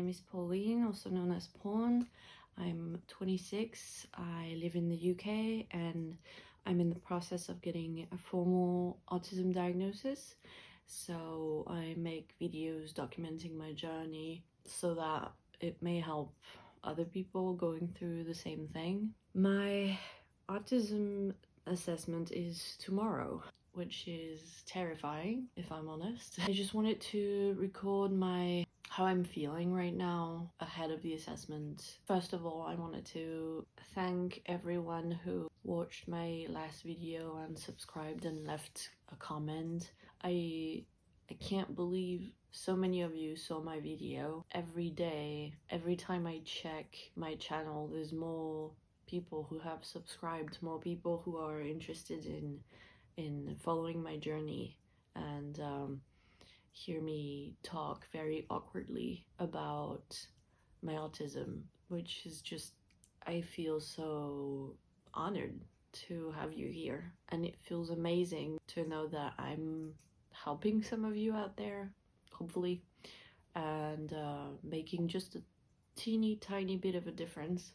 name is Pauline, also known as Pawn. I'm 26, I live in the UK, and I'm in the process of getting a formal autism diagnosis. So I make videos documenting my journey so that it may help other people going through the same thing. My autism assessment is tomorrow, which is terrifying, if I'm honest. I just wanted to record how I'm feeling right now ahead of the assessment. First of all, I wanted to thank everyone who watched my last video and subscribed and left a comment. I can't believe so many of you saw my video. Every day, every time I check my channel, there's more people who have subscribed, more people who are interested in following my journey and hear me talk very awkwardly about my autism, which is just, I feel so honored to have you here. And it feels amazing to know that I'm helping some of you out there, hopefully, and making just a teeny tiny bit of a difference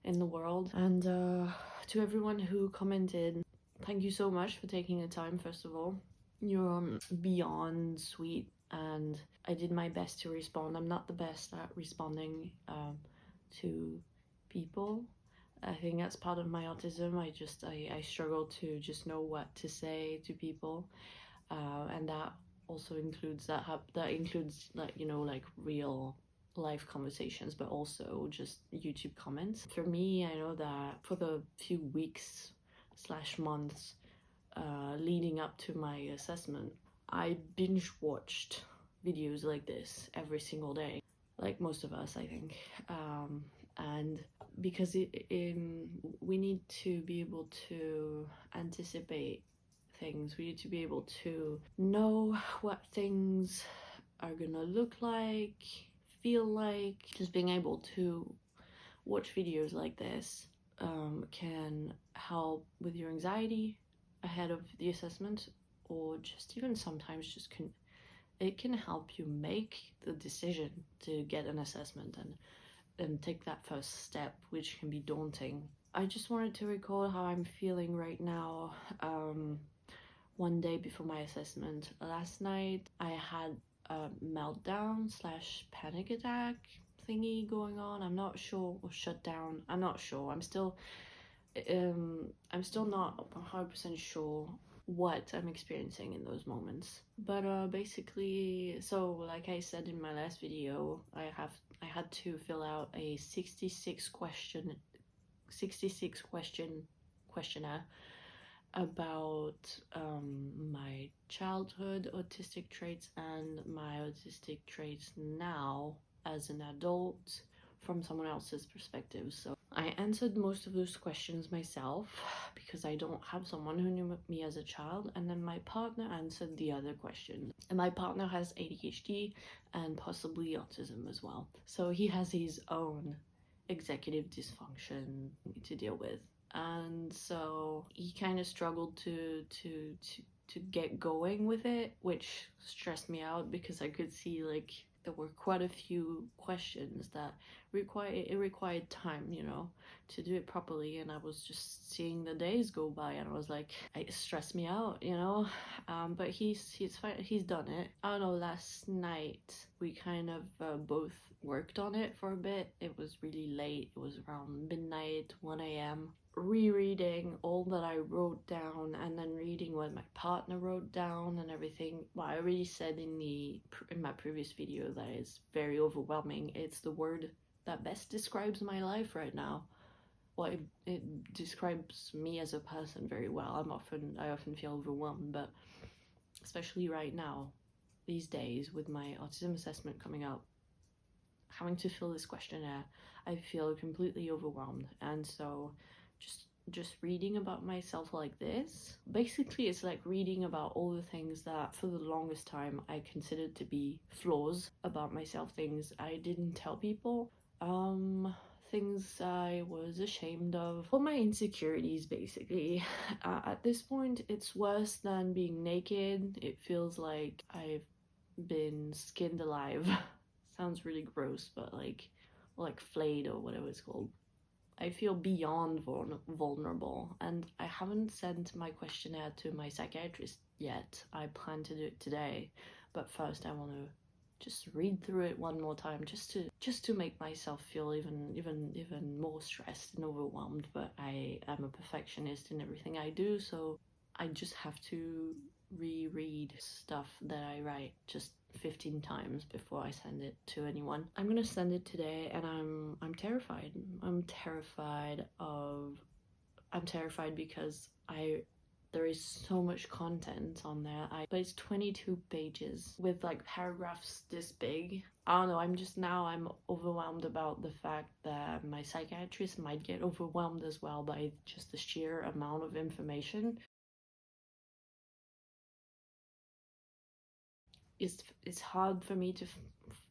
in the world. And to everyone who commented, thank you so much for taking the time. First of all, you're beyond sweet, and I did my best to respond. I'm not the best at responding to people. I think that's part of my autism. I struggle to just know what to say to people, and that also includes like, you know, like real life conversations, but also just YouTube comments. For me, I know that for the few weeks / months leading up to my assessment, I binge watched videos like this every single day, like most of us, I think. And because we need to be able to anticipate things, we need to be able to know what things are gonna look like, feel like. Just being able to watch videos like this can help with your anxiety ahead of the assessment, or just even sometimes it can help you make the decision to get an assessment and take that first step, which can be daunting. I just wanted to record how I'm feeling right now. One day before my assessment, last night, I had a meltdown / panic attack thingy going on. I'm not sure, or shut down. I'm not sure. I'm still not 100% sure what I'm experiencing in those moments. But basically, so like I said in my last video, I had to fill out a 66 question questionnaire about my childhood autistic traits and my autistic traits now as an adult from someone else's perspective. So I answered most of those questions myself because I don't have someone who knew me as a child, and then my partner answered the other questions. And my partner has ADHD and possibly autism as well, so he has his own executive dysfunction to deal with, and so he kind of struggled to get going with it, which stressed me out because I could see like there were quite a few questions that required time, you know, to do it properly, and I was just seeing the days go by and I was like, it stressed me out, you know. But he's fine, he's done it. I don't know, last night we kind of both worked on it for a bit. It was really late, it was around midnight, 1 a.m. rereading all that I wrote down and then reading what my partner wrote down and everything. Well, I already said in my previous video that it's very overwhelming. It's the word that best describes my life right now. Well, it describes me as a person very well. I often feel overwhelmed, but especially right now, these days, with my autism assessment coming up, having to fill this questionnaire, I feel completely overwhelmed. And so just reading about myself like this, basically it's like reading about all the things that for the longest time I considered to be flaws about myself, things I didn't tell people, things I was ashamed of, all my insecurities basically. At this point it's worse than being naked. It feels like I've been skinned alive sounds really gross, but like flayed or whatever it's called. I feel beyond vulnerable, and I haven't sent my questionnaire to my psychiatrist yet. I plan to do it today, but first I want to just read through it one more time, just to make myself feel even more stressed and overwhelmed. But I am a perfectionist in everything I do, so I just have to reread stuff that I write just 15 times before I send it to anyone. I'm gonna send it today, and I'm terrified. I'm terrified because there is so much content on there. But it's 22 pages with like paragraphs this big. I don't know, I'm overwhelmed about the fact that my psychiatrist might get overwhelmed as well by just the sheer amount of information. It's hard for me to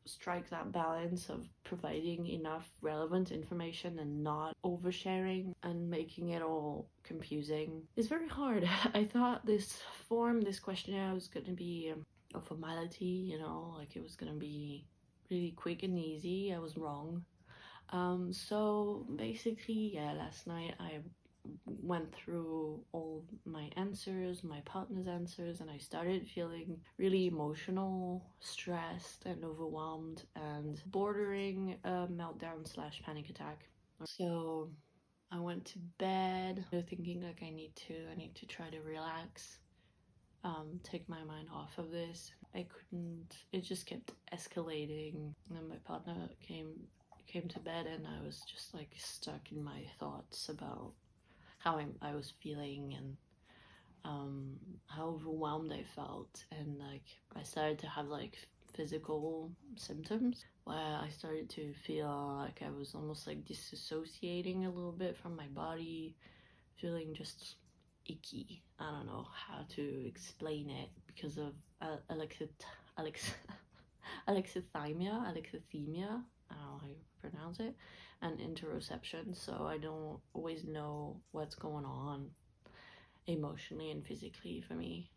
strike that balance of providing enough relevant information and not oversharing and making it all confusing. It's very hard. I thought this questionnaire was going to be a formality, like it was going to be really quick and easy. I was wrong. So basically, yeah, last night I went through all my answers, my partner's answers, and I started feeling really emotional, stressed, and overwhelmed, and bordering a meltdown slash panic attack. So I went to bed thinking like I need to try to relax, take my mind off of this. I couldn't. It just kept escalating. And then my partner came to bed, and I was just like stuck in my thoughts about how I was feeling, and how overwhelmed I felt, and like I started to have like physical symptoms where I started to feel like I was almost like disassociating a little bit from my body, feeling just icky. I don't know how to explain it because of Alex alexithymia, I don't know how you pronounce it, and interoception. So I don't always know what's going on emotionally and physically for me.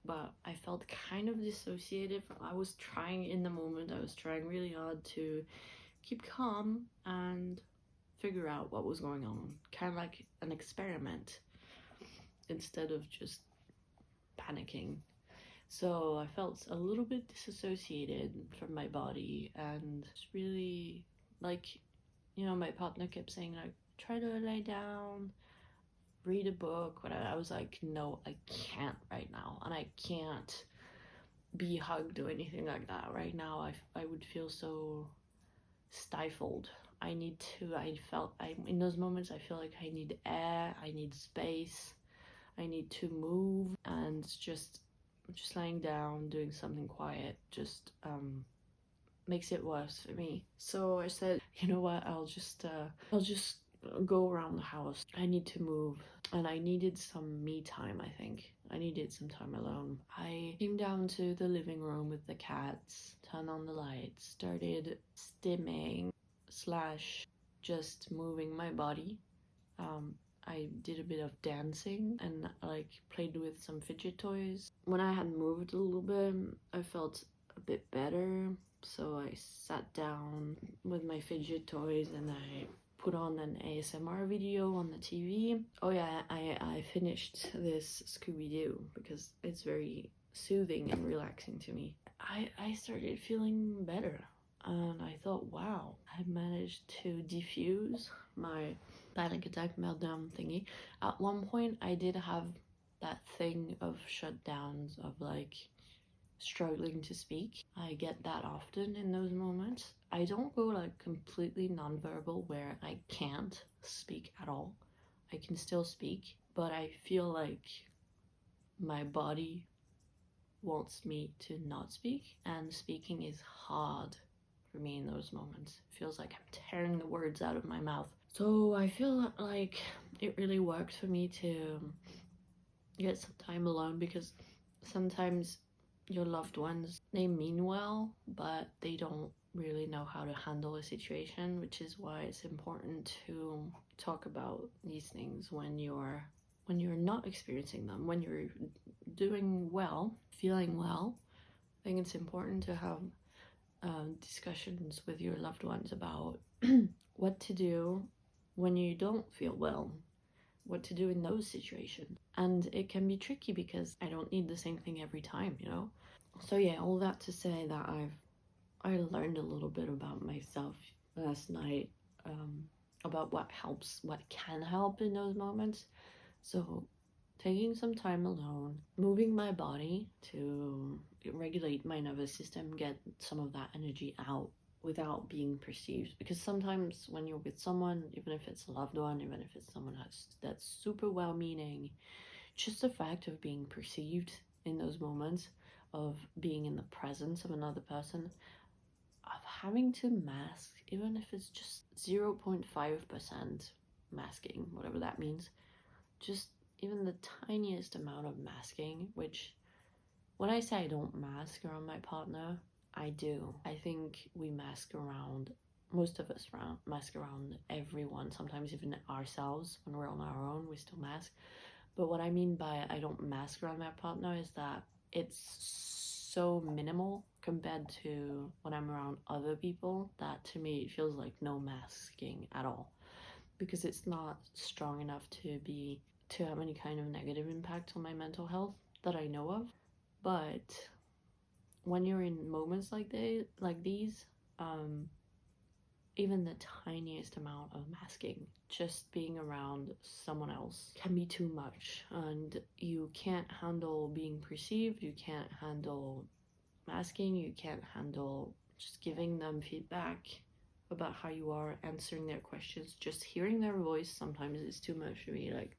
But I felt kind of dissociated. I was trying in the moment, I was trying really hard to keep calm and figure out what was going on, kind of like an experiment instead of just panicking. So I felt a little bit disassociated from my body, and it's really like, my partner kept saying like, try to lay down, read a book, whatever. I was like, no, I can't right now, and I can't be hugged or anything like that right now. I would feel so stifled. I in those moments I feel like I need air, I need space, I need to move, and just lying down doing something quiet just makes it worse for me. So I said, you know what, I'll just go around the house. I need to move, and I needed some me time. I think I needed some time alone. I came down to the living room with the cats, turned on the lights, started stimming slash just moving my body. I did a bit of dancing and like played with some fidget toys. When I had moved a little bit, I felt a bit better. So I sat down with my fidget toys and I put on an ASMR video on the TV. Oh yeah, I finished this Scooby-Doo because it's very soothing and relaxing to me. I started feeling better, and I thought, wow, I managed to diffuse my panic attack meltdown thingy. At one point I did have that thing of shutdowns, of like struggling to speak. I get that often in those moments. I don't go like completely nonverbal where I can't speak at all. I can still speak, but I feel like my body wants me to not speak, and speaking is hard for me in those moments. It feels like I'm tearing the words out of my mouth. So I feel like it really worked for me to get some time alone, because sometimes your loved ones, they mean well, but they don't really know how to handle a situation, which is why it's important to talk about these things when you're not experiencing them. When you're doing well, feeling well, I think it's important to have discussions with your loved ones about what to do when you don't feel well, what to do in those situations. And it can be tricky because I don't need the same thing every time, you know? So yeah, all that to say that I learned a little bit about myself last night, about what helps, what can help in those moments. So taking some time alone, moving my body to regulate my nervous system, get some of that energy out without being perceived. Because sometimes when you're with someone, even if it's a loved one, even if it's someone that's super well meaning, just the fact of being perceived in those moments, of being in the presence of another person, of having to mask, even if it's just 0.5% masking, whatever that means, just even the tiniest amount of masking, which when I say I don't mask around my partner, I do. I think we mask around, most of us mask around everyone, sometimes even ourselves. When we're on our own, we still mask. But what I mean by I don't mask around my partner is that it's so minimal compared to when I'm around other people that to me it feels like no masking at all, because it's not strong enough to have any kind of negative impact on my mental health that I know of. But when you're in moments like these, um, even the tiniest amount of masking, just being around someone else, can be too much. And you can't handle being perceived, you can't handle masking, you can't handle just giving them feedback about how you are, answering their questions. Just hearing their voice sometimes is too much for me. Like,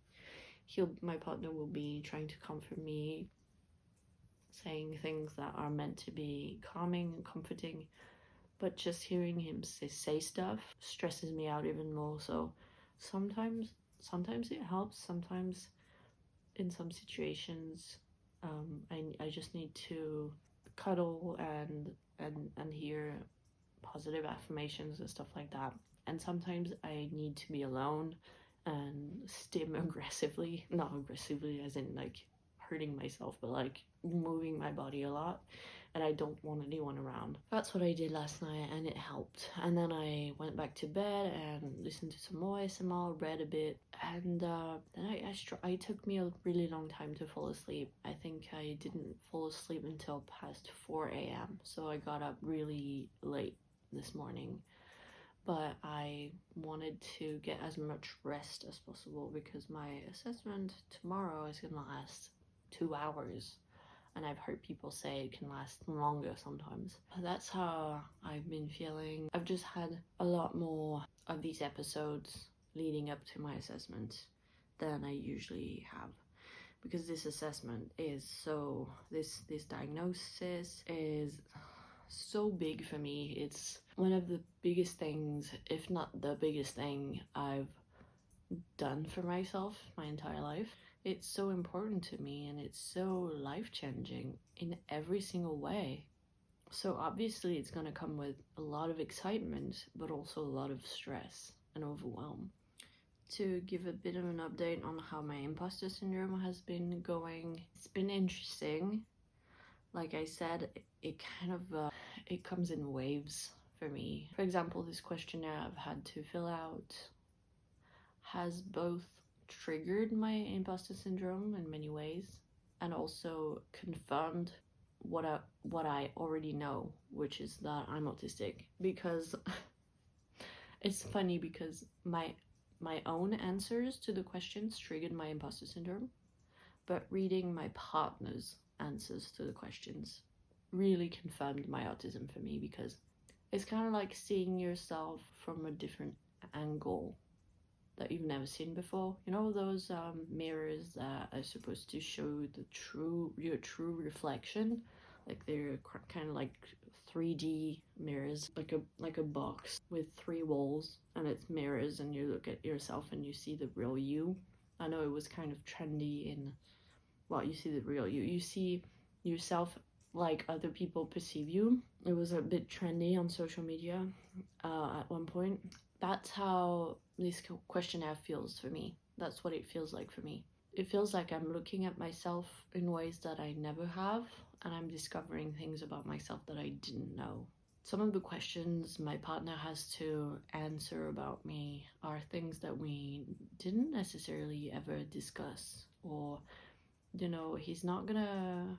my partner will be trying to comfort me, saying things that are meant to be calming and comforting, but just hearing him say stuff stresses me out even more. So sometimes it helps. Sometimes in some situations, I just need to cuddle and hear positive affirmations and stuff like that. And sometimes I need to be alone and stim aggressively, not aggressively as in like hurting myself, but like moving my body a lot, and I don't want anyone around. That's what I did last night and it helped. And then I went back to bed and listened to some more ASMR, read a bit, and then it took me a really long time to fall asleep. I think I didn't fall asleep until past 4 a.m. So I got up really late this morning, but I wanted to get as much rest as possible because my assessment tomorrow is gonna last 2 hours, and I've heard people say it can last longer sometimes. That's how I've been feeling. I've just had a lot more of these episodes leading up to my assessment than I usually have, because this assessment is this diagnosis is so big for me. It's one of the biggest things, if not the biggest thing I've done for myself my entire life. It's so important to me and it's so life-changing in every single way. So obviously it's going to come with a lot of excitement, but also a lot of stress and overwhelm. To give a bit of an update on how my imposter syndrome has been going, it's been interesting. Like I said, it kind of it comes in waves for me. For example, this questionnaire I've had to fill out has both triggered my imposter syndrome in many ways and also confirmed what I already know, which is that I'm autistic. Because it's funny because my own answers to the questions triggered my imposter syndrome, but reading my partner's answers to the questions really confirmed my autism for me, because it's kind of like seeing yourself from a different angle that you've never seen before. You know those mirrors that are supposed to show your true reflection, like they're kind of like 3D mirrors, like a box with 3 walls and it's mirrors, and you look at yourself and you see the real you. I know it was kind of trendy in, well, you see the real you. You see yourself like other people perceive you. It was a bit trendy on social media at one point. That's how this questionnaire feels for me. That's what it feels like for me. It feels like I'm looking at myself in ways that I never have, and I'm discovering things about myself that I didn't know. some of the questions my partner has to answer about me are things that we didn't necessarily ever discuss, or, you know, he's not gonna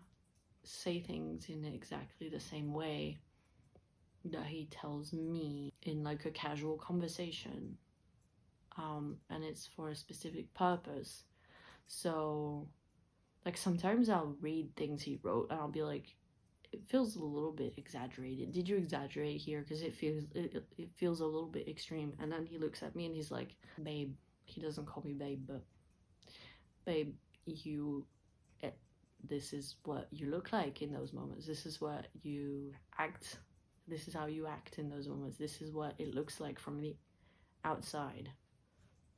say things in exactly the same way that he tells me in like a casual conversation. And it's for a specific purpose. So, like, sometimes I'll read things he wrote and I'll be like, it feels a little bit exaggerated. Did you exaggerate here? Because it feels a little bit extreme. And then he looks at me and he's like, babe. He doesn't call me babe, but babe, you this is what you look like in those moments. This is what you act. This is how you act in those moments. This is what it looks like from the outside.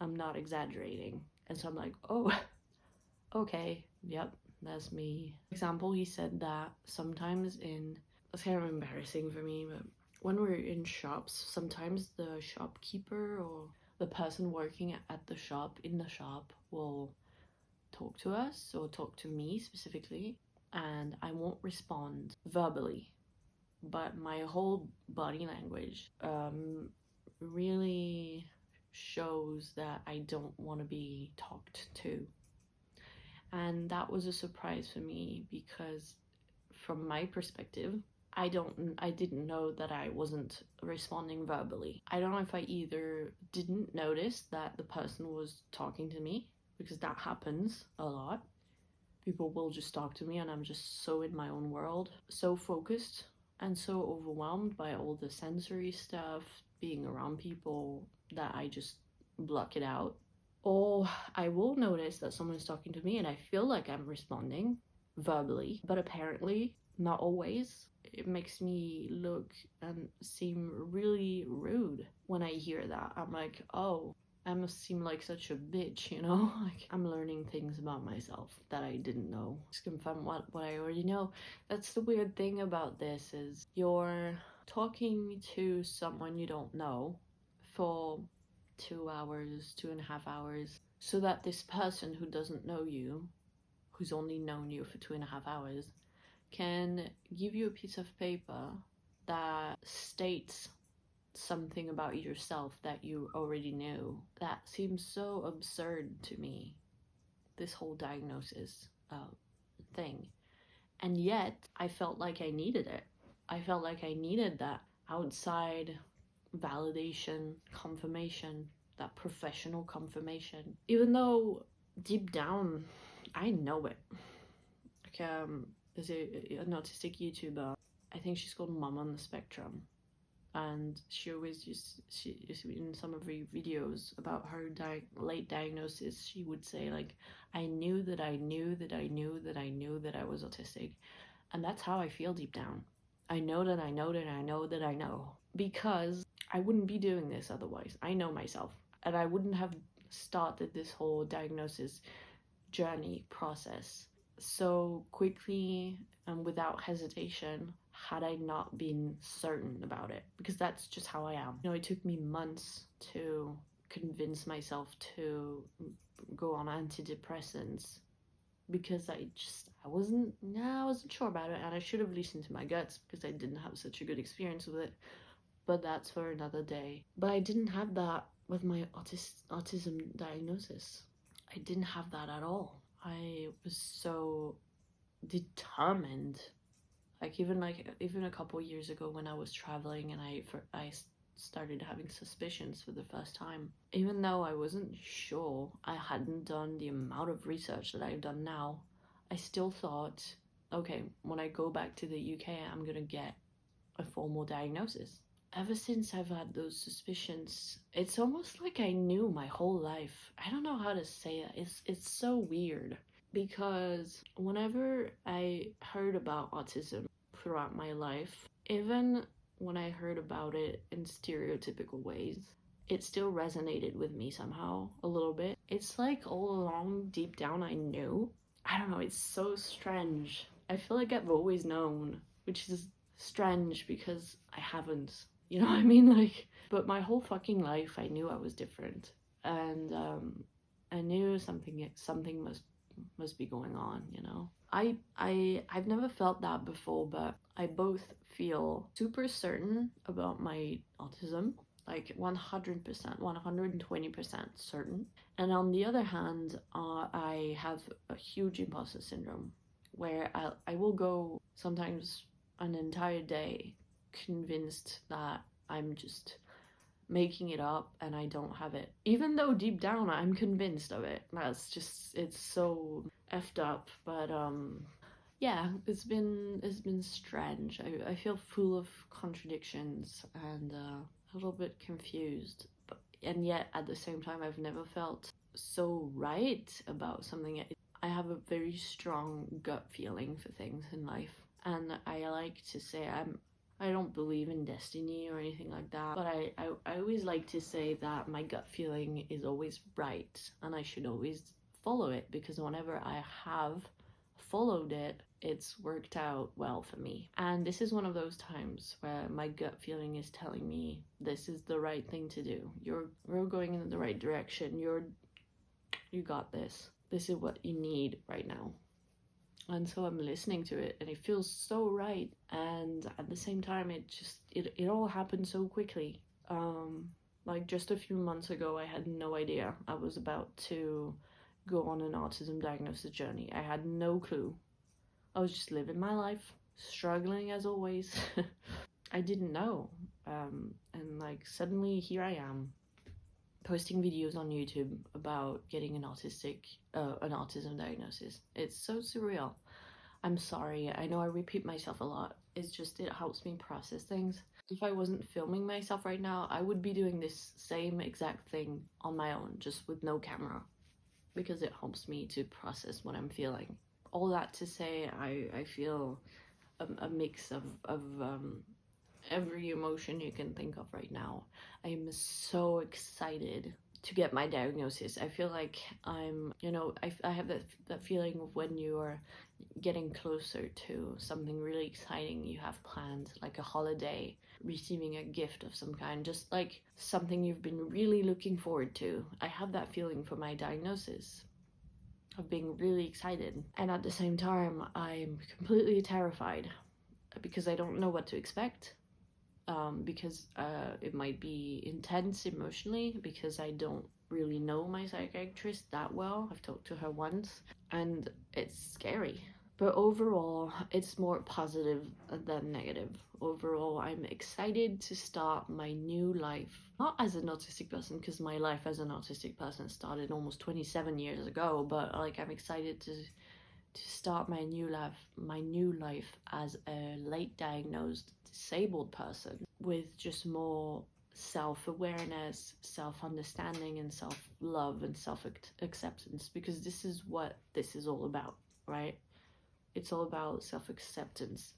I'm not exaggerating. And so I'm like, oh, okay, yep, that's me. For example, he said that sometimes that's kind of embarrassing for me, but when we're in shops, sometimes the shopkeeper or the person working at the shop, in the shop, will talk to us or talk to me specifically, and I won't respond verbally, but my whole body language really shows that I don't want to be talked to. And that was a surprise for me because from my perspective, I didn't know that I wasn't responding verbally. I don't know if I either didn't notice that the person was talking to me, because that happens a lot. People will just talk to me and I'm just so in my own world, so focused and so overwhelmed by all the sensory stuff, being around people, that I just block it out. Or I will notice that someone's talking to me and I feel like I'm responding verbally, but apparently not always. It makes me look and seem really rude when I hear that. I'm like, oh, I must seem like such a bitch, you know? Like, I'm learning things about myself that I didn't know. Just confirm what I already know. That's the weird thing about this, is you're talking to someone you don't know for 2 hours, 2.5 hours, so that this person who doesn't know you, who's only known you for 2.5 hours, can give you a piece of paper that states something about yourself that you already knew. That seems so absurd to me, this whole diagnosis thing. And yet, I felt like I needed it. I felt like I needed that outside validation, confirmation, that professional confirmation. Even though deep down, I know it. Like, there's an autistic YouTuber, I think she's called Mom on the Spectrum, and she in some of her videos about her late diagnosis, she would say, like, I knew that I knew that I knew that I knew that I was autistic. And that's how I feel deep down. I know that I know that I know that I know, because I wouldn't be doing this otherwise. I know myself, and I wouldn't have started this whole diagnosis journey process so quickly and without hesitation had I not been certain about it, because that's just how I am. You know, it took me months to convince myself to go on antidepressants, because I wasn't sure about it, and I should have listened to my guts because I didn't have such a good experience with it. But that's for another day. But I didn't have that with my autism diagnosis. I didn't have that at all. I was so determined. Even a couple years ago when I was traveling and I started having suspicions for the first time. Even though I wasn't sure, I hadn't done the amount of research that I've done now, I still thought, okay, when I go back to the UK, I'm gonna get a formal diagnosis. Ever since I've had those suspicions, it's almost like I knew my whole life. I don't know how to say it. It's so weird, because whenever I heard about autism throughout my life, even when I heard about it in stereotypical ways, it still resonated with me somehow a little bit. It's like all along, deep down, I knew. I don't know, it's so strange. I feel like I've always known, which is strange because I haven't. You know what I mean? Like, but my whole fucking life, I knew I was different, and I knew something must be going on. You know, I've never felt that before, but I both feel super certain about my autism, like 100%, 120% certain. And on the other hand, I have a huge imposter syndrome where I will go sometimes an entire day convinced that I'm just making it up and I don't have it. Even though deep down I'm convinced of it. It's so effed up. But yeah, it's been strange. I feel full of contradictions and a little bit confused. And yet at the same time I've never felt so right about something. I have a very strong gut feeling for things in life. And I like to say I don't believe in destiny or anything like that, but I always like to say that my gut feeling is always right and I should always follow it, because whenever I have followed it, it's worked out well for me. And this is one of those times where my gut feeling is telling me this is the right thing to do. You're going in the right direction. You got this. This is what you need right now. And so I'm listening to it and it feels so right, and at the same time it all happened so quickly. Like just a few months ago I had no idea I was about to go on an autism diagnosis journey. I had no clue. I was just living my life, struggling as always. I didn't know. And like suddenly here I am posting videos on YouTube about getting an autism diagnosis. It's so surreal. I'm sorry, I know I repeat myself a lot. It's just it helps me process things. If I wasn't filming myself right now, I would be doing this same exact thing on my own, just with no camera, because it helps me to process what I'm feeling. All that to say, I feel a mix of every emotion you can think of right now. I'm so excited to get my diagnosis. I feel like I have that feeling of when you are getting closer to something really exciting you have planned, like a holiday, receiving a gift of some kind, just like something you've been really looking forward to. I have that feeling for my diagnosis of being really excited. And at the same time, I'm completely terrified because I don't know what to expect. Because it might be intense emotionally, because I don't really know my psychiatrist that well. I've talked to her once, and it's scary. But overall, it's more positive than negative. Overall, I'm excited to start my new life. Not as an autistic person, because my life as an autistic person started almost 27 years ago, but like I'm excited to start my new life as a late diagnosed disabled person with just more self-awareness, self-understanding, and self-love and self-acceptance, because this is what this is all about, right? It's all about self-acceptance.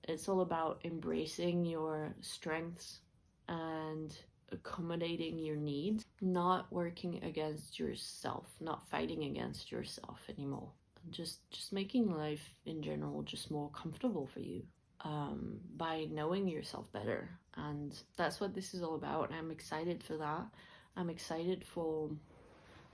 It's all about embracing your strengths and accommodating your needs, not working against yourself, not fighting against yourself anymore. Just making life in general just more comfortable for you, by knowing yourself better. And that's what this is all about. I'm excited for that. I'm excited for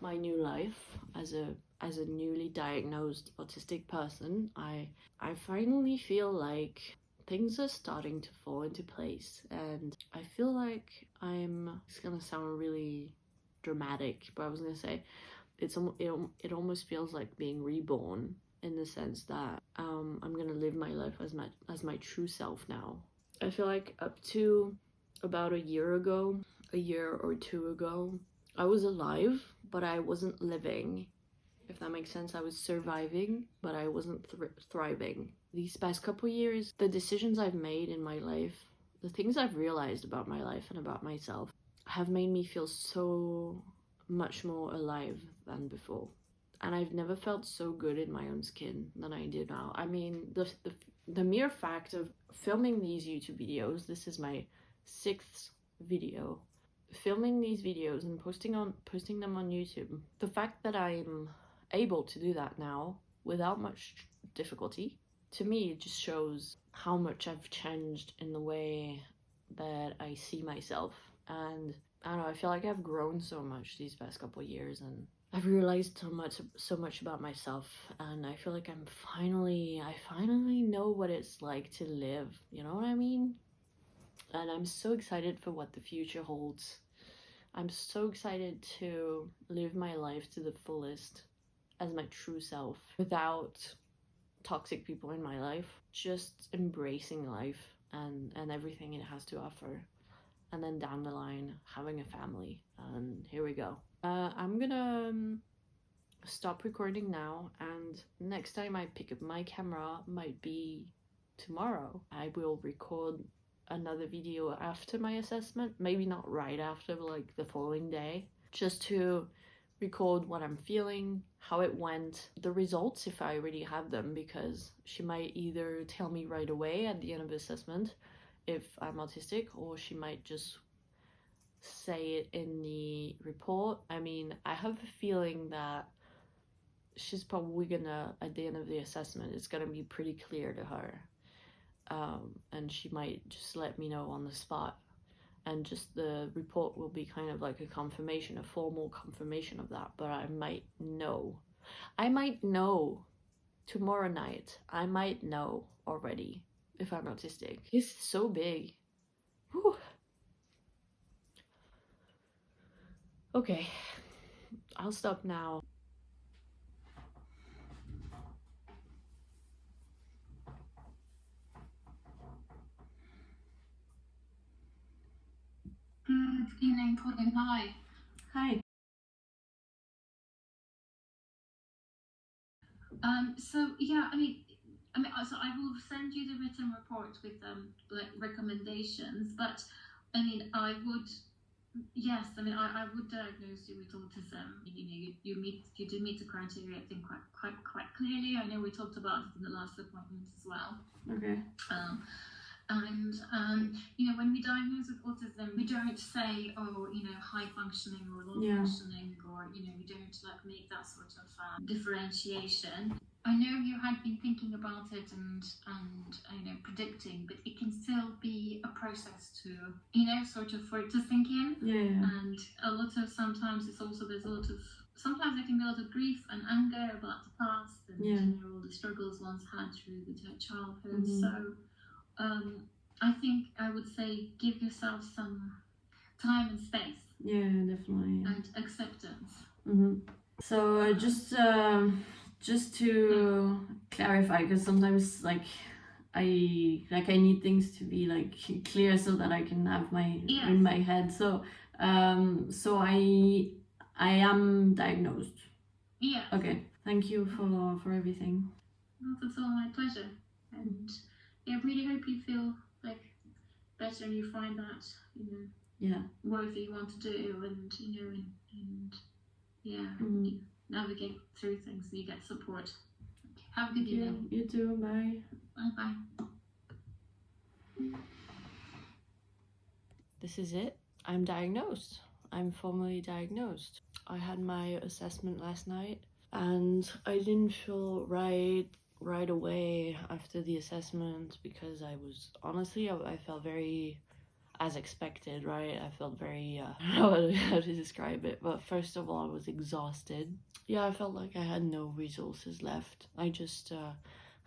my new life as a newly diagnosed autistic person. I finally feel like things are starting to fall into place, and I feel like it's gonna sound really dramatic, but I was gonna say it almost feels like being reborn, in the sense that I'm gonna live my life as my true self now. I feel like up to about a year or two ago, I was alive, but I wasn't living, if that makes sense. I was surviving, but I wasn't thriving. These past couple years, the decisions I've made in my life, the things I've realized about my life and about myself, have made me feel so much more alive than before. And I've never felt so good in my own skin than I do now. I mean, the mere fact of filming these YouTube videos, this is my 6th video, filming these videos and posting them on YouTube. The fact that I'm able to do that now without much difficulty, to me it just shows how much I've changed in the way that I see myself. And I don't know, I feel like I've grown so much these past couple of years, and I've realized so much about myself, and I feel like I finally know what it's like to live, you know what I mean? And I'm so excited for what the future holds. I'm so excited to live my life to the fullest as my true self without toxic people in my life, just embracing life and everything it has to offer. And then down the line, having a family. And here we go. I'm gonna stop recording now, and next time I pick up my camera might be tomorrow. I will record another video after my assessment, maybe not right after, but like the following day, just to record what I'm feeling, how it went, the results if I already have them, because she might either tell me right away at the end of the assessment if I'm autistic, or she might just say it in the report. I mean, I have a feeling that she's probably gonna, at the end of the assessment, it's gonna be pretty clear to her. And she might just let me know on the spot. And just the report will be kind of like a confirmation, a formal confirmation of that. But I might know. I might know tomorrow night. I might know already if I'm autistic. It's so big. Whew. Okay, I'll stop now. Good evening, Pauline. Hi. Hi. So yeah, so I will send you the written report with like recommendations. But I mean, I would, yes, I would diagnose you with autism. You do meet the criteria, I think, quite clearly. I know we talked about it in the last appointment as well. Okay. And when we diagnose with autism, we don't say, oh, high functioning or low functioning, or we don't like make that sort of differentiation. I know you had been thinking about it and predicting, but it can still be a process to sort of for it to sink in. Yeah. And sometimes there's a lot of sometimes there can be a lot of grief and anger about the past and all the struggles one's had through the childhood. Mhm. So I think I would say give yourself some time and space. Yeah, definitely. And acceptance. So just to clarify, because sometimes I need things to be like clear so that I can have my in my head. So I am diagnosed. Yeah. Okay. Thank you for everything. Well, that's all my pleasure. And I really hope you feel like better and you find that work that you want to do, and you navigate through things and you get support. Have a good evening. You too. Bye. Bye. This is it. I'm diagnosed. I'm formally diagnosed. I had my assessment last night, and I didn't feel right away after the assessment, because I was honestly I felt very as expected, right? I felt very I don't know how to describe it, but first of all I was exhausted. Yeah, I felt like I had no resources left. I just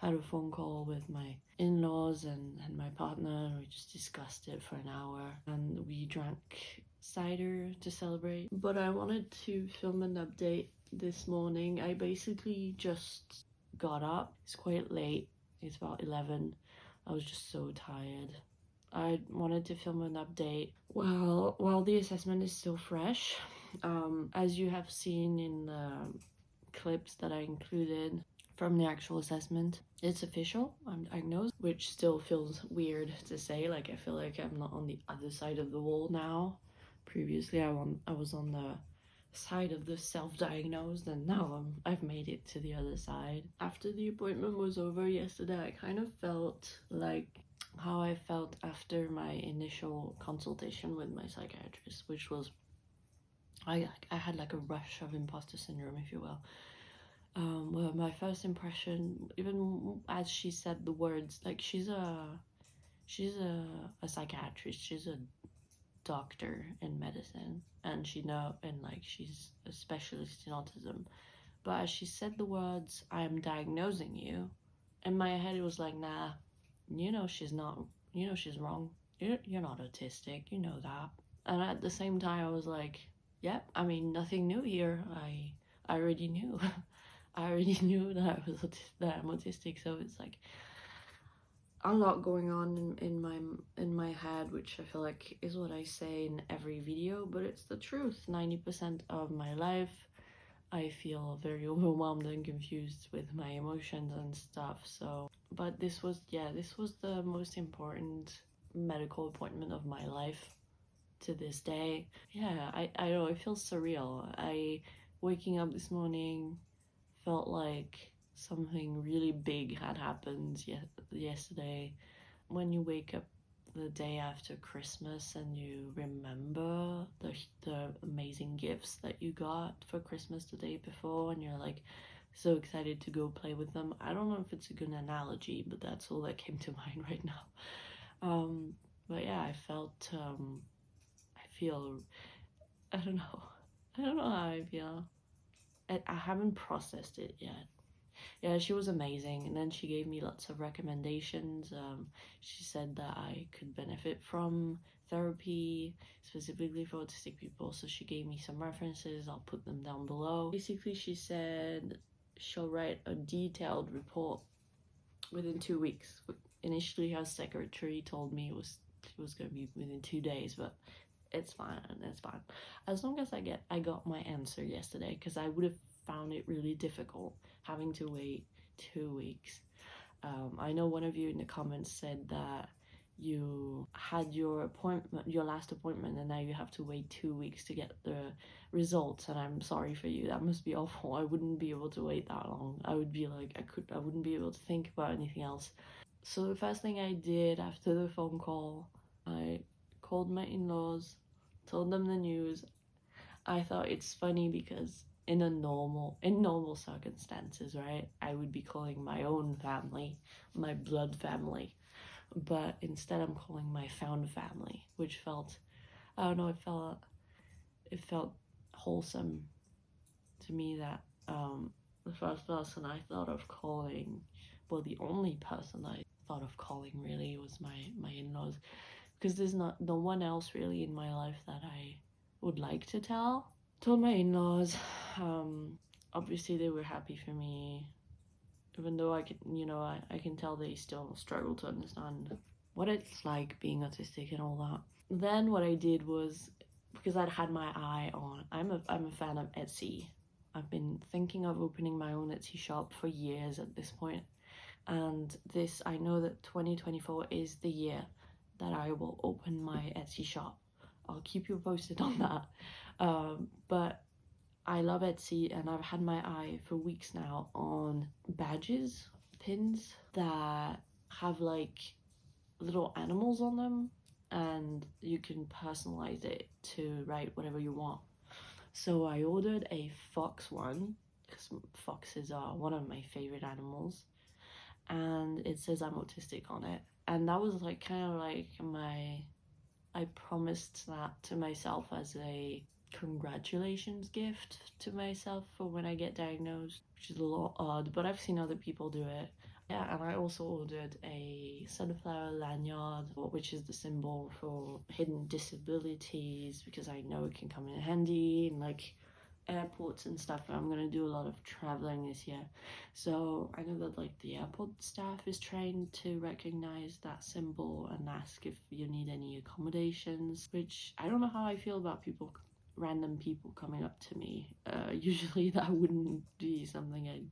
had a phone call with my in-laws and my partner, and we just discussed it for an hour, and we drank cider to celebrate. But I wanted to film an update this morning. I basically just got up. It's quite late. It's about 11. I was just so tired. I wanted to film an update while the assessment is still fresh. As you have seen in the clips that I included from the actual assessment, it's official. I'm diagnosed, which still feels weird to say. Like, I feel like I'm not on the other side of the wall now. Previously, I was on the side of the self-diagnosed, and now I've made it to the other side. After the appointment was over yesterday, I kind of felt like how I felt after my initial consultation with my psychiatrist, which was I had like a rush of imposter syndrome, if you will. Well, my first impression, even as she said the words, like she's a psychiatrist, she's a doctor in medicine, and she's a specialist in autism. But as she said the words, "I am diagnosing you," in my head it was like, nah, she's not, she's wrong. You're not autistic, you know that. And at the same time, I was like, yep, I mean, nothing new here. I already knew. I already knew that that I'm autistic. So it's like a lot going on in my head, which I feel like is what I say in every video, but it's the truth. 90% of my life, I feel very overwhelmed and confused with my emotions and stuff. So, but this was the most important medical appointment of my life to this day. Yeah, I know, it feels surreal. Waking up this morning felt like something really big had happened yesterday. When you wake up the day after Christmas and you remember the amazing gifts that you got for Christmas the day before, and you're like so excited to go play with them. I don't know if it's a good analogy, but that's all that came to mind right now. But yeah, I feel, I don't know. I don't know how I feel. I haven't processed it yet. Yeah, she was amazing, and then she gave me lots of recommendations. She said that I could benefit from therapy specifically for autistic people, so she gave me some references. I'll put them down below. Basically, she said she'll write a detailed report within 2 weeks. Initially, her secretary told me it was going to be within 2 days, but it's fine. It's fine as long as I got my answer yesterday, because I would have found it really difficult having to wait 2 weeks. I know one of you in the comments said that you had your last appointment, and now you have to wait 2 weeks to get the results, and I'm sorry for you. That must be awful. I wouldn't be able to wait that long. I would be like, I wouldn't be able to think about anything else. So the first thing I did after the phone call, I called my in-laws, told them the news. I thought it's funny because in normal circumstances, right, I would be calling my own family, my blood family, but instead I'm calling my found family, which felt, I don't know, it felt wholesome to me that the first person I thought of calling, well, the only person I thought of calling really was my in-laws, because there's no one else really in my life that I would like to tell. Told my in-laws. Obviously they were happy for me, even though I can tell they still struggle to understand what it's like being autistic and all that. Then what I did was, because I'd had my eye on, I'm a fan of Etsy. I've been thinking of opening my own Etsy shop for years at this point, and I know that 2024 is the year that I will open my Etsy shop. I'll keep you posted on that. But I love Etsy, and I've had my eye for weeks now on badges, pins that have like little animals on them, and you can personalize it to write whatever you want. So I ordered a fox one, because foxes are one of my favorite animals, and it says I'm autistic on it. And that was like kind of like I promised that to myself as a congratulations gift to myself for when I get diagnosed, which is a little odd, but I've seen other people do it. Yeah, and I also ordered a sunflower lanyard, which is the symbol for hidden disabilities, because I know it can come in handy in like airports and stuff. I'm gonna do a lot of traveling this year, so I know that like the airport staff is trained to recognize that symbol and ask if you need any accommodations, which I don't know how I feel about random people coming up to me. Usually that wouldn't be something I'd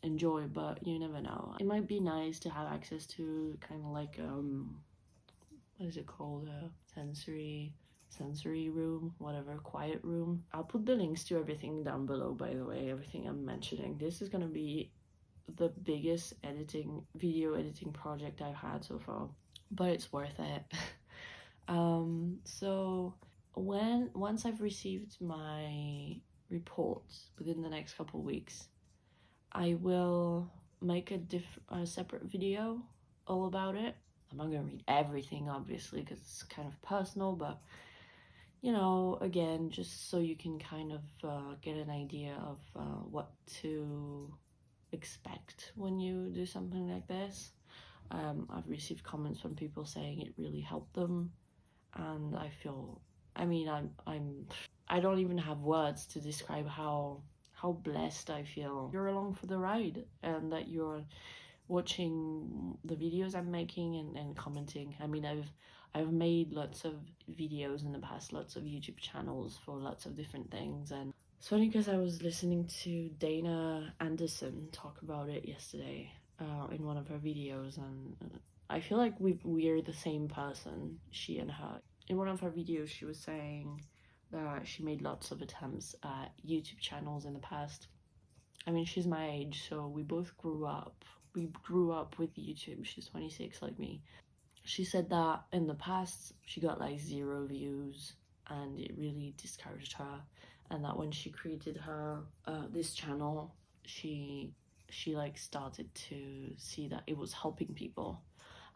enjoy, but you never know. It might be nice to have access to kind of like what is it called, sensory room, whatever, quiet room. I'll put the links to everything down below, by the way, everything I'm mentioning. This is gonna be the biggest video editing project I've had so far, but it's worth it. So once I've received my reports within the next couple weeks, I will make a separate video all about it. I'm not gonna read everything, obviously, because it's kind of personal, but you know, again, just so you can kind of get an idea of what to expect when you do something like this. I've received comments from people saying it really helped them, and I feel, I mean, I don't even have words to describe how blessed I feel. You're along for the ride, and that you're watching the videos I'm making and commenting. I mean, I've made lots of videos in the past, lots of YouTube channels for lots of different things, and it's funny because I was listening to Dana Anderson talk about it yesterday in one of her videos, and I feel like we're the same person, she and her. In one of her videos, she was saying that she made lots of attempts at YouTube channels in the past. I mean, she's my age, so we both grew up. We grew up with YouTube. She's 26 like me. She said that in the past, she got like 0 views and it really discouraged her. And that when she created her this channel, she like started to see that it was helping people,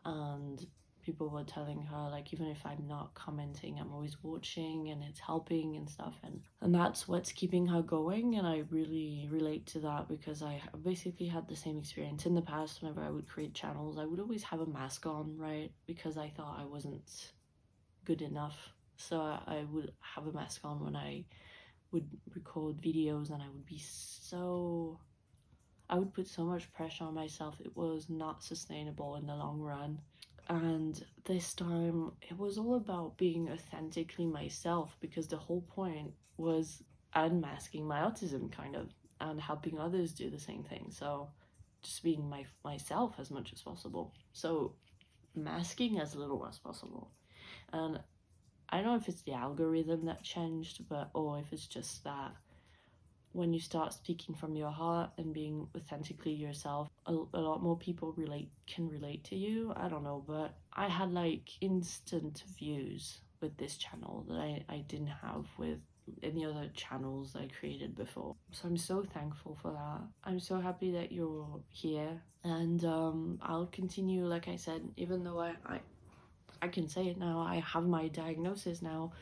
and people were telling her like, even if I'm not commenting, I'm always watching and it's helping and stuff, and that's what's keeping her going. And I really relate to that because I basically had the same experience in the past. Whenever I would create channels, I would always have a mask on, right? Because I thought I wasn't good enough, so I would have a mask on when I would record videos, and I would put so much pressure on myself. It was not sustainable in the long run. And this time, it was all about being authentically myself, because the whole point was unmasking my autism, kind of, and helping others do the same thing. So, just being myself as much as possible. So, masking as little as possible. And I don't know if it's the algorithm that changed, or if it's just that when you start speaking from your heart and being authentically yourself, a lot more people can relate to you. I don't know, but I had like instant views with this channel that I didn't have with any other channels I created before. So I'm so thankful for that. I'm so happy that you're here, and I'll continue, like I said, even though I can say it now, I have my diagnosis now.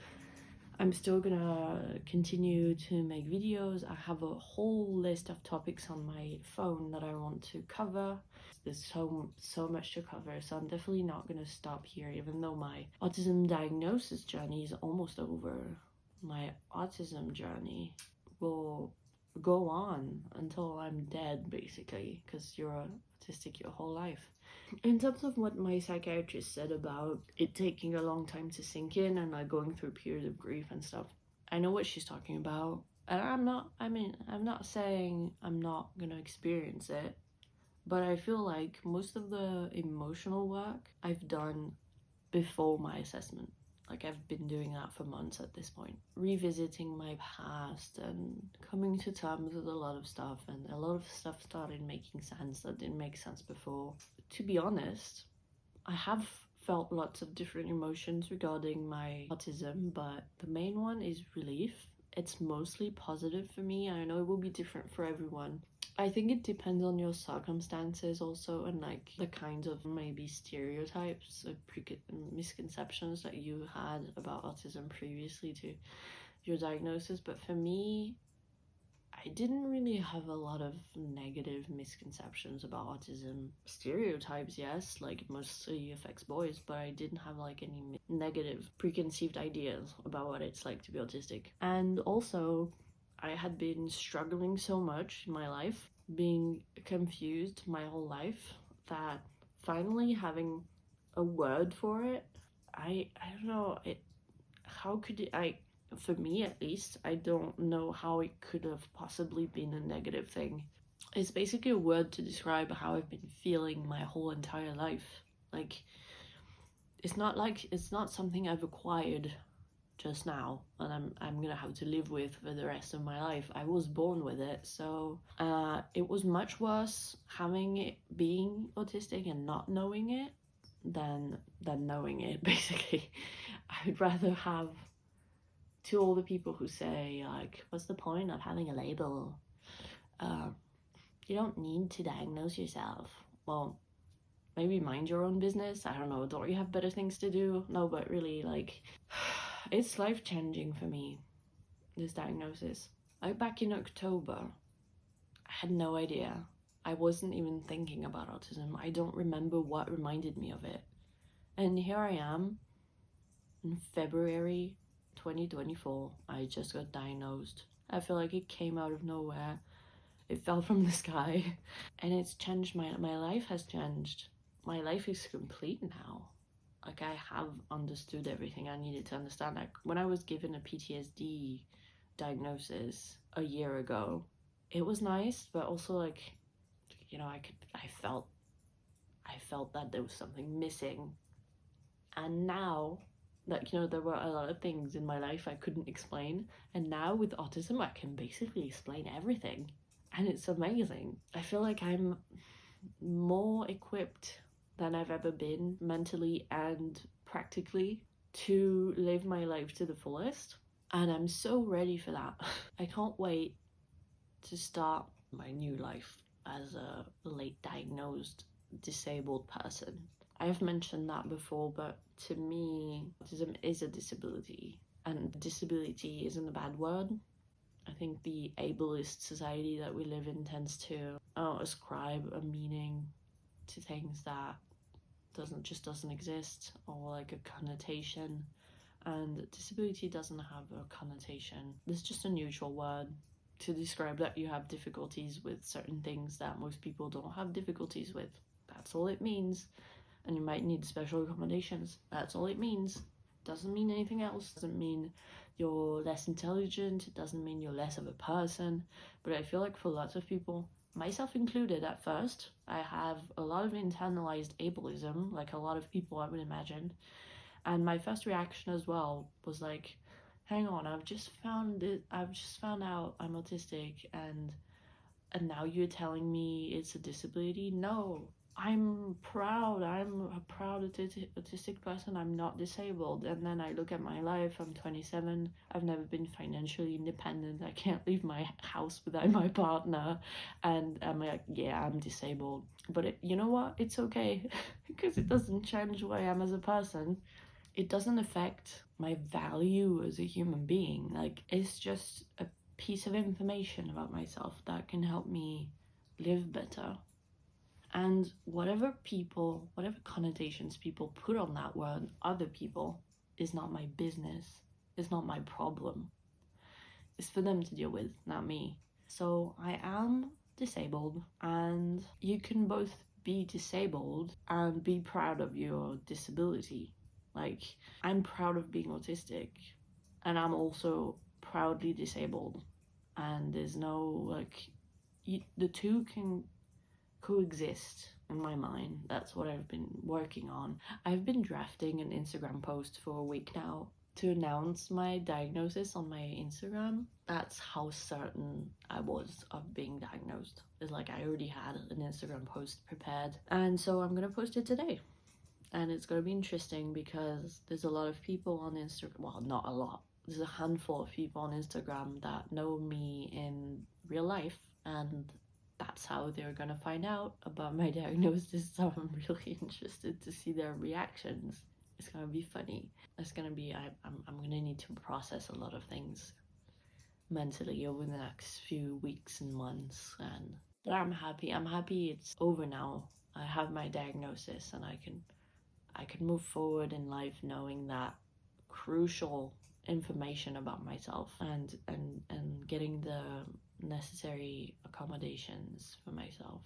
I'm still gonna continue to make videos. I have a whole list of topics on my phone that I want to cover. There's so much to cover, so I'm definitely not gonna stop here, even though my autism diagnosis journey is almost over. My autism journey will go on until I'm dead, basically, because you're autistic your whole life. In terms of what my psychiatrist said about it taking a long time to sink in and like going through a period of grief and stuff, I know what she's talking about. And I'm not saying I'm not gonna experience it, but I feel like most of the emotional work I've done before my assessment. Like, I've been doing that for months at this point, revisiting my past and coming to terms with a lot of stuff, and a lot of stuff started making sense that didn't make sense before. To be honest, I have felt lots of different emotions regarding my autism, but the main one is relief. It's mostly positive for me. I know it will be different for everyone. I think it depends on your circumstances also, and like the kinds of maybe stereotypes or misconceptions that you had about autism previously to your diagnosis. But for me, I didn't really have a lot of negative misconceptions about autism. Stereotypes, yes, like it mostly affects boys, but I didn't have like any negative preconceived ideas about what it's like to be autistic. And also, I had been struggling so much in my life, being confused my whole life, that finally having a word for it, I don't know, how could I, for me at least, I don't know how it could have possibly been a negative thing. It's basically a word to describe how I've been feeling my whole entire life. Like, it's not something I've acquired just now and I'm gonna have to live with for the rest of my life. I was born with it, so it was much worse having it, being autistic and not knowing it, than knowing it, basically. I'd rather have, to all the people who say like, what's the point of having a label, you don't need to diagnose yourself. Well, maybe mind your own business. I don't know, don't you have better things to do? No, but really, like, it's life-changing for me, this diagnosis. Like back in October, I had no idea. I wasn't even thinking about autism. I don't remember what reminded me of it. And here I am in February 2024. I just got diagnosed. I feel like it came out of nowhere. It fell from the sky. And it's changed my life has changed. My life is complete now. Like, I have understood everything I needed to understand. Like, when I was given a PTSD diagnosis a year ago, it was nice, but also, like, you know, I felt that there was something missing. And now, like, you know, there were a lot of things in my life I couldn't explain, and now with autism I can basically explain everything, and it's amazing. I feel like I'm more equipped than I've ever been, mentally and practically, to live my life to the fullest, and I'm so ready for that. I can't wait to start my new life as a late diagnosed disabled person. I've mentioned that before, but to me, autism is a disability, and disability isn't a bad word. I think the ableist society that we live in tends to ascribe a meaning to things that doesn't exist, or like a connotation. And disability doesn't have a connotation. It's just a neutral word to describe that you have difficulties with certain things that most people don't have difficulties with. That's all it means. And you might need special accommodations. That's all it means. Doesn't mean anything else. Doesn't mean you're less intelligent. It doesn't mean you're less of a person. But I feel like for lots of people, myself included at first, I have a lot of internalized ableism, like a lot of people I would imagine. And my first reaction as well was like, hang on, I've just found out I'm autistic, and now you're telling me it's a disability? No, I'm a proud autistic person. I'm not disabled. And then I look at my life. I'm 27. I've never been financially independent. I can't leave my house without my partner. And I'm like, yeah, I'm disabled. But you know what? It's okay because it doesn't change who I am as a person. It doesn't affect my value as a human being. Like, it's just a piece of information about myself that can help me live better. And whatever connotations people put on that word, other people, is not my business. It's not my problem. It's for them to deal with, not me. So I am disabled, and you can both be disabled and be proud of your disability. Like, I'm proud of being autistic, and I'm also proudly disabled. And there's no, like, the two can coexist in my mind. That's what I've been working on. I've been drafting an Instagram post for a week now to announce my diagnosis on my Instagram. That's how certain I was of being diagnosed. It's like I already had an Instagram post prepared, and so I'm gonna post it today. And it's gonna be interesting because there's a lot of people on Instagram, well, not a lot, there's a handful of people on Instagram that know me in real life, and that's how they're gonna find out about my diagnosis. So I'm really interested to see their reactions. It's gonna be funny. It's gonna be, I'm gonna need to process a lot of things mentally over the next few weeks and months. But I'm happy it's over now. I have my diagnosis, and I can move forward in life knowing that crucial information about myself, and getting the necessary accommodations for myself.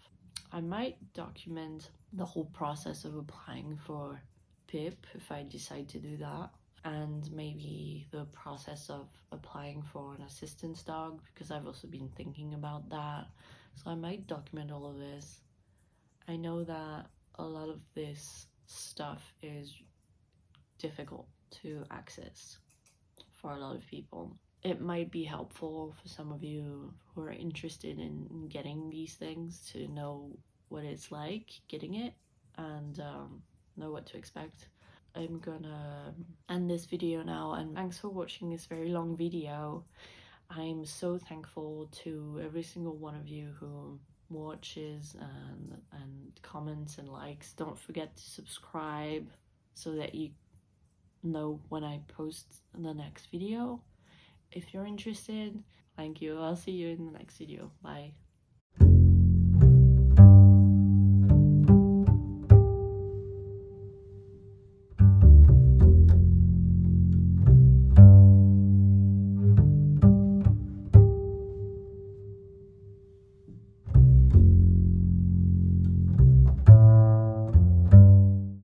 I might document the whole process of applying for PIP if I decide to do that, and maybe the process of applying for an assistance dog, because I've also been thinking about that. So I might document all of this. I know that a lot of this stuff is difficult to access for a lot of people. It might be helpful for some of you who are interested in getting these things to know what it's like getting it, and know what to expect. I'm gonna end this video now, and thanks for watching this very long video. I'm so thankful to every single one of you who watches and comments and likes. Don't forget to subscribe so that you know when I post the next video if you're interested. Thank you. I'll see you in the next video. Bye.